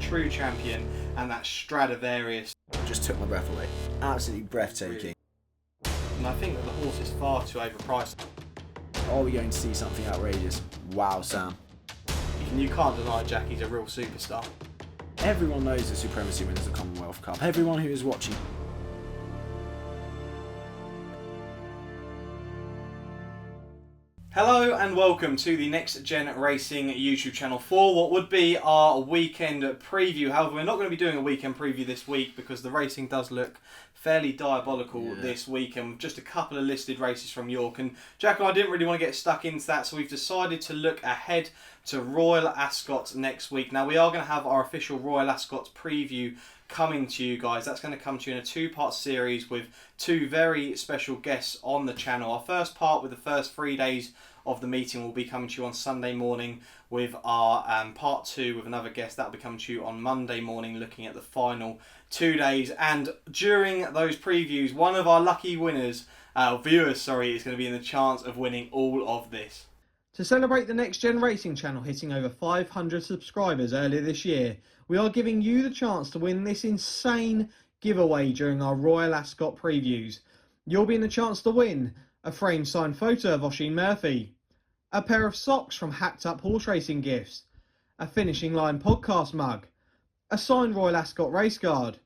true champion, and that's Stradivarius. Just took my breath away. Absolutely breathtaking. And I think that the horse is far too overpriced. Are we going to see something outrageous? Wow, Sam. And you can't deny Jackie's a real superstar. Everyone knows the Supremacy wins the Commonwealth Cup. Everyone who is watching. Hello and welcome to the Next Gen Racing YouTube channel for what would be our weekend preview. However, we're not going to be doing a weekend preview this week because the racing does look fairly diabolical this weekend. Just a couple of listed races from York, and Jack and I didn't really want to get stuck into that, so we've decided to look ahead to Royal Ascot next week. Now, we are going to have our official Royal Ascot preview coming to you guys. That's going to come to you in a two-part series with two very special guests on the channel. Our first part with the first 3 days of the meeting will be coming to you on Sunday morning with our part 2 with another guest. That will be coming to you on Monday morning, looking at the final 2 days. And during those previews, one of our lucky viewers, is going to be in the chance of winning all of this. To celebrate the Next Gen Racing channel hitting over 500 subscribers earlier this year, we are giving you the chance to win this insane giveaway during our Royal Ascot previews. You'll be in the chance to win a framed signed photo of Oisin Murphy, a pair of socks from Hacked Up Horse Racing Gifts, a Finishing Line podcast mug, a signed Royal Ascot race guard,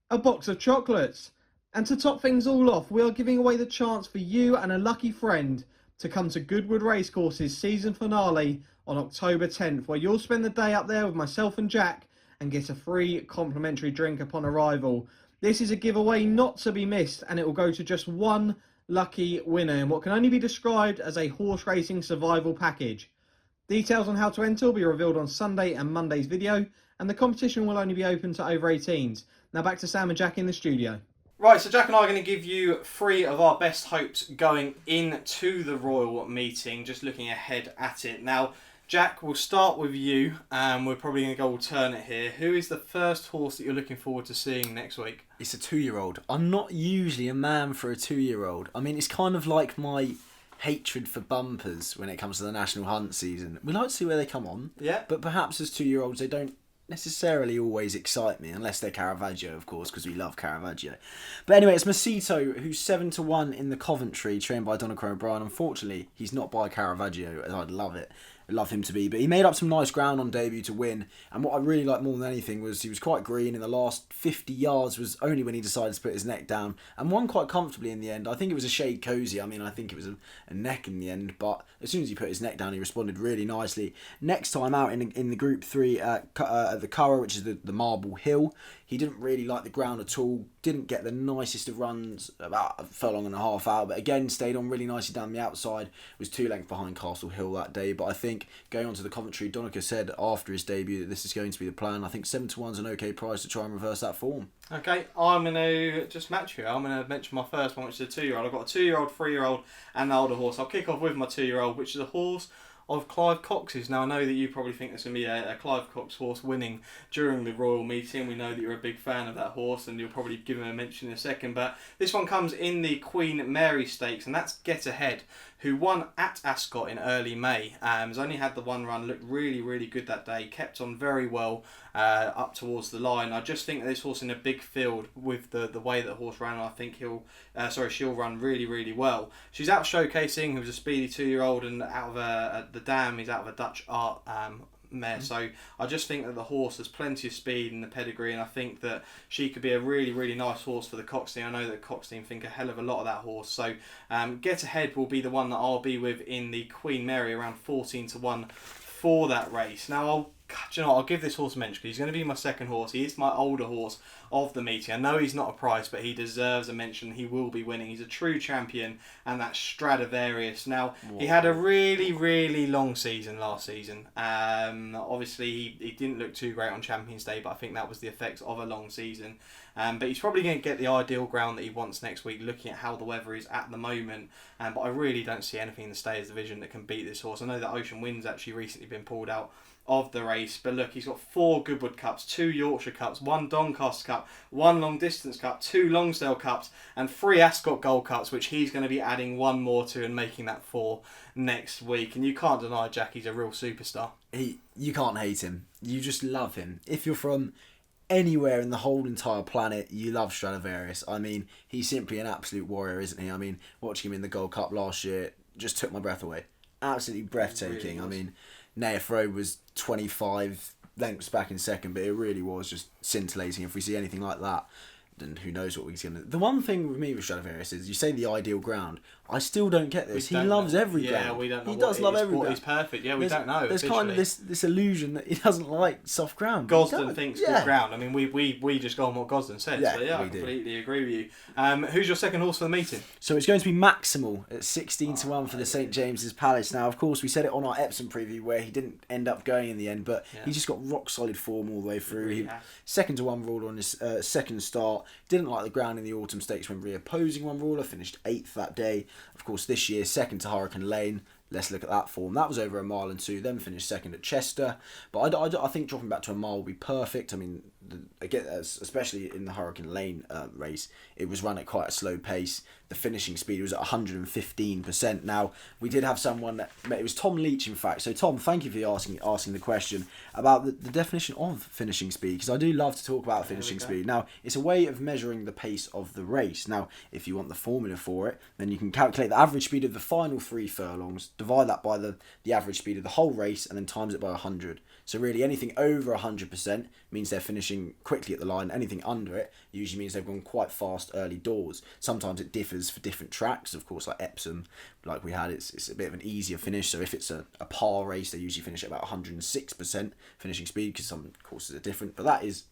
a box of chocolates, and to top things all off, we are giving away the chance for you and a lucky friend to come to Goodwood Racecourse's season finale on October 10th, where you'll spend the day up there with myself and Jack and get a free complimentary drink upon arrival. This is a giveaway not to be missed, and it will go to just one lucky winner in what can only be described as a horse racing survival package. Details on how to enter will be revealed on Sunday and Monday's video, and the competition will only be open to over 18s. Now back to Sam and Jack in the studio. Right, so Jack and I are going to give you 3 of our best hopes going into the Royal meeting, just looking ahead at it. Now, Jack, we'll start with you. We're probably going to go alternate here. Who is the first horse that you're looking forward to seeing next week? It's a 2-year-old. I'm not usually a man for a 2-year-old. I mean, it's kind of like my hatred for bumpers when it comes to the National Hunt season. We like to see where they come on. Yeah. But perhaps as 2-year-olds, they don't necessarily always excite me, unless they're Caravaggio, of course, because we love Caravaggio. But anyway, it's Masito, who's 7-1 in the Coventry, trained by Donnacha O'Brien. Unfortunately, he's not by Caravaggio, as I'd love him to be, but he made up some nice ground on debut to win. And what I really liked more than anything was he was quite green. In the last 50 yards was only when he decided to put his neck down and won quite comfortably in the end. I think it was a shade cosy. I mean, I think it was a neck in the end, but as soon as he put his neck down, he responded really nicely. Next time out in the Group 3 at the Curragh, which is the Marble Hill, he didn't really like the ground at all, didn't get the nicest of runs, about a furlong and a half out, but again stayed on really nicely down the outside, was 2 lengths behind Castle Hill that day. But I think going on to the Coventry, Donnacha said after his debut that this is going to be the plan. I think 7-1's an okay price to try and reverse that form. Okay, I'm going to just match you. I'm going to mention my first one, which is a 2-year-old. I've got a 2-year-old, 3-year-old and an older horse. I'll kick off with my 2-year-old, which is a horse of Clive Cox's. Now, I know that you probably think there's going to be a Clive Cox horse winning during the Royal meeting. We know that you're a big fan of that horse, and you'll probably give him a mention in a second. But this one comes in the Queen Mary Stakes, and that's Get Ahead, who won at Ascot in early May. Has only had the one run, looked really, really good that day, kept on very well up towards the line. I just think that this horse in a big field with the way that the horse ran, I think she'll run really, really well. She's out showcasing, who's a speedy 2-year-old, and out of the dam, he's out of a Dutch art mare. So I just think that the horse has plenty of speed in the pedigree, and I think that she could be a really, really nice horse for the Cox team. I know that Cox team think a hell of a lot of that horse. So Get Ahead will be the one that I'll be with in the Queen Mary, around 14-1 for that race. Now, I'll give this horse a mention because he's going to be my second horse. He is my older horse of the meeting. I know he's not a price, but he deserves a mention. He will be winning. He's a true champion, and that's Stradivarius. Now, he had a really, really long season last season. Obviously, he didn't look too great on Champions Day, but I think that was the effects of a long season. But he's probably going to get the ideal ground that he wants next week, looking at how the weather is at the moment. But I really don't see anything in the Stayers division that can beat this horse. I know that Ocean Wind's actually recently been pulled out of the race, but look, he's got 4 Goodwood Cups, 2 Yorkshire Cups, 1 Doncaster Cup, 1 Long Distance Cup, 2 Lonsdale Cups, and 3 Ascot Gold Cups, which he's going to be adding 1 more to and making that 4 next week. And you can't deny Jackie's a real superstar. You can't hate him. you just love him. If you're from anywhere in the whole entire planet, you love Stradivarius. I mean, he's simply an absolute warrior, isn't he? I mean, watching him in the Gold Cup last year just took my breath away. Absolutely breathtaking. Really I mean, Neafro was 25 lengths back in second, but it really was just scintillating. If we see anything like that, then who knows what he's going to... The one thing with me with Stradivarius is, you say the ideal ground. I still don't get this. He loves every ground. Yeah, we don't know. He does love every ground. What is perfect. Yeah, we don't know. There's kind of this illusion that he doesn't like soft ground. Gosden thinks good ground. I mean, we just go on what Gosden says. Yeah, so I completely agree with you. Who's your second horse for the meeting? So it's going to be Maximal at 16-1 for the St James's Palace. Now, of course, we said it on our Epsom preview where he didn't end up going in the end, but he just got rock solid form all the way through. He 2-1 ruled on his second start. Didn't like the ground in the Autumn Stakes when reopposing one ruler. Finished 8th that day. Of course, this year, second to Hurricane Lane. Let's look at that form. That was over a mile and 2. Then finished second at Chester. But I think dropping back to a mile would be perfect. I mean, again, especially in the Hurricane Lane race, it was run at quite a slow pace. The finishing speed was at 115%. Now, we did have someone, it was Tom Leach, in fact. So, Tom, thank you for asking the question about the definition of finishing speed, because I do love to talk about finishing speed. Now, it's a way of measuring the pace of the race. Now, if you want the formula for it, then you can calculate the average speed of the final 3 furlongs, divide that by the average speed of the whole race, and then times it by 100. So really, anything over 100% means they're finishing quickly at the line. Anything under it usually means they've gone quite fast early doors. Sometimes it differs for different tracks. Of course, like Epsom, like we had, it's a bit of an easier finish. So if it's a par race, they usually finish at about 106% finishing speed, because some courses are different. But that is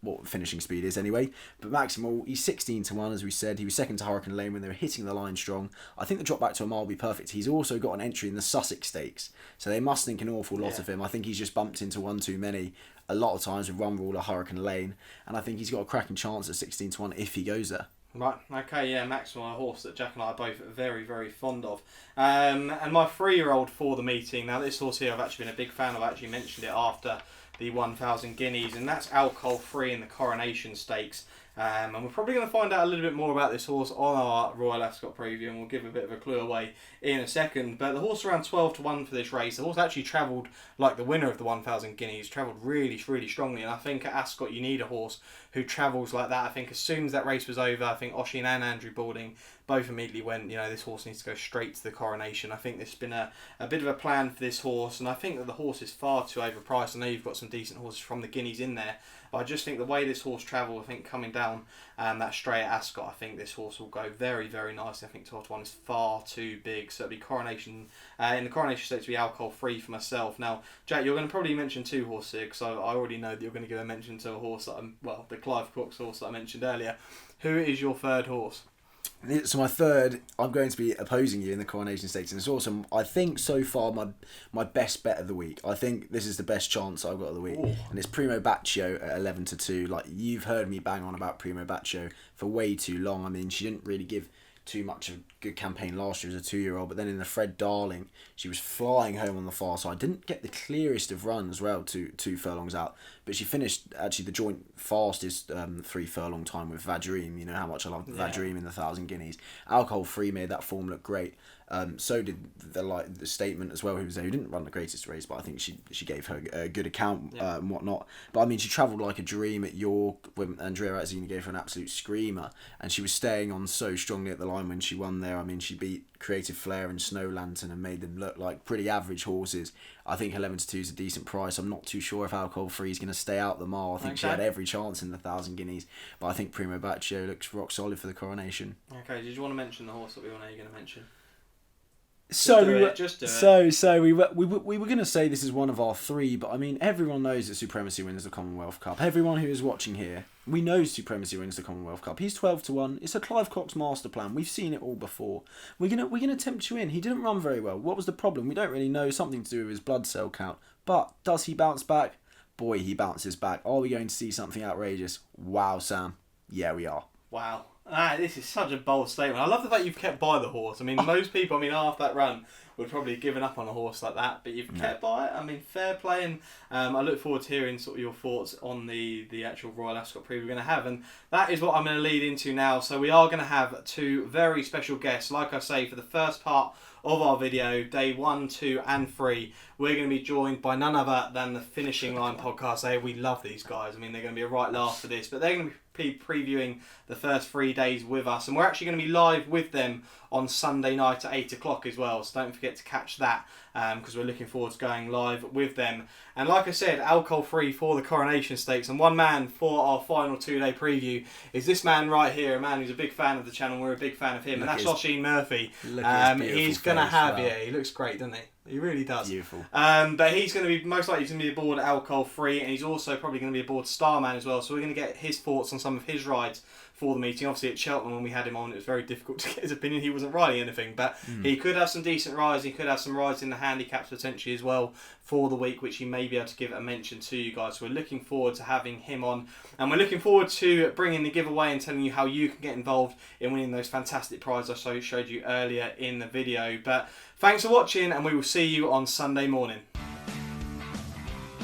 what finishing speed is anyway. But Maximal, he's 16-1, as we said. He was second to Hurricane Lane when they were hitting the line strong. I think the drop back to a mile will be perfect. He's also got an entry in the Sussex Stakes, so they must think an awful lot of him. I think he's just bumped into one too many a lot of times with Run Ruler, Hurricane Lane, and I think he's got a cracking chance at 16-1 if he goes there. Right, okay, yeah, Maximal, a horse that Jack and I are both very, very fond of. And my 3-year-old for the meeting, now this horse here I've actually been a big fan of. I actually mentioned it after the 1,000 guineas, and that's alcohol free in the Coronation Stakes. And we're probably going to find out a little bit more about this horse on our Royal Ascot preview, and we'll give a bit of a clue away in a second. But the horse around 12-1 for this race. The horse actually travelled like the winner of the 1,000 guineas, travelled really, really strongly. And I think at Ascot you need a horse who travels like that. I think as soon as that race was over, I think Oshin and Andrew Balding both immediately went, this horse needs to go straight to the Coronation. I think there's been a bit of a plan for this horse, and I think that the horse is far too overpriced. I know you've got some decent horses from the Guineas in there, but I just think the way this horse travelled, I think coming down that straight at Ascot, I think this horse will go very, very nicely. I think 12-1 is far too big, so it'll be Coronation. In the Coronation Stakes, to be alcohol free for myself. Now, Jack, you're going to probably mention 2 horses here, because I already know that you're going to give a mention to a horse that the Clive Cox horse that I mentioned earlier. Who is your 3rd horse? So my 3rd, I'm going to be opposing you in the Coronation Stakes, and it's awesome. I think so far my best bet of the week. I think this is the best chance I've got of the week. Ooh. And it's Primo Baccio at 11-2. Like, you've heard me bang on about Primo Baccio for way too long. I mean, she didn't really give too much of a good campaign last year as a 2-year-old, but then in the Fred Darling, she was flying home on the far side. Didn't get the clearest of runs as well, two furlongs out, but she finished actually the joint fastest 3 furlong time with Vadream. You know how much I love Vadream in the 1,000 guineas. Alcohol free made that form look great. So did the statement as well, who was there, who didn't run the greatest race, but I think she gave her a good account and whatnot. But I mean, she travelled like a dream at York when Andrea Azzini gave her an absolute screamer, and she was staying on so strongly at the line when she won there. I mean, she beat Creative Flair and Snow Lantern and made them look like pretty average horses. I think 11-2 is a decent price. I'm not too sure if alcohol free is going to stay out the mile. I think she had every chance in the 1,000 guineas, but I think Primo Baccio looks rock solid for the Coronation. Okay, did you want to mention the horse that we all know you're going to mention? So we were going to say this is one of our 3, but I mean, everyone knows that Supremacy wins the Commonwealth Cup. Everyone who is watching here, we know Supremacy wins the Commonwealth Cup. He's 12-1. It's a Clive Cox master plan. We've seen it all before. We're gonna tempt you in. He didn't run very well. What was the problem? We don't really know. Something to do with his blood cell count. But does he bounce back? Boy, he bounces back. Are we going to see something outrageous? Wow, Sam. Yeah, we are. Wow. This is such a bold statement. I love the fact you've kept by the horse. I mean, most people, after that run, would probably have given up on a horse like that, but you've kept by it. I mean, fair play, and I look forward to hearing sort of your thoughts on the actual Royal Ascot preview we're going to have, and that is what I'm going to lead into now. So we are going to have 2 very special guests. Like I say, for the first part of our video, day 1, 2 and 3, we're going to be joined by none other than the Finishing Line podcast. We love these guys. I mean, they're going to be a right laugh for this, but they're going to be previewing the first 3 days with us, and we're actually going to be live with them on Sunday night at 8 o'clock as well, so don't forget to catch that, because we're looking forward to going live with them. And like I said, alcohol free for the Coronation Stakes, and one man for our final 2-day preview is this man right here, a man who's a big fan of the channel. We're a big fan of him, and that's Oisin Murphy. He's going to have, he looks great, doesn't he? He really does. Beautiful. But he's going to be, most likely he's going to be aboard alcohol free, and he's also probably going to be aboard Starman as well, so we're going to get his thoughts on some of his rides for the meeting. Obviously at Cheltenham when we had him on, it was very difficult to get his opinion. He wasn't riding anything, but he could have some decent rides. He could have some rides in the handicaps potentially as well for the week, which he may be able to give a mention to you guys. So we're looking forward to having him on, and we're looking forward to bringing the giveaway and telling you how you can get involved in winning those fantastic prizes I showed you earlier in the video. But thanks for watching, and we will see you on Sunday morning.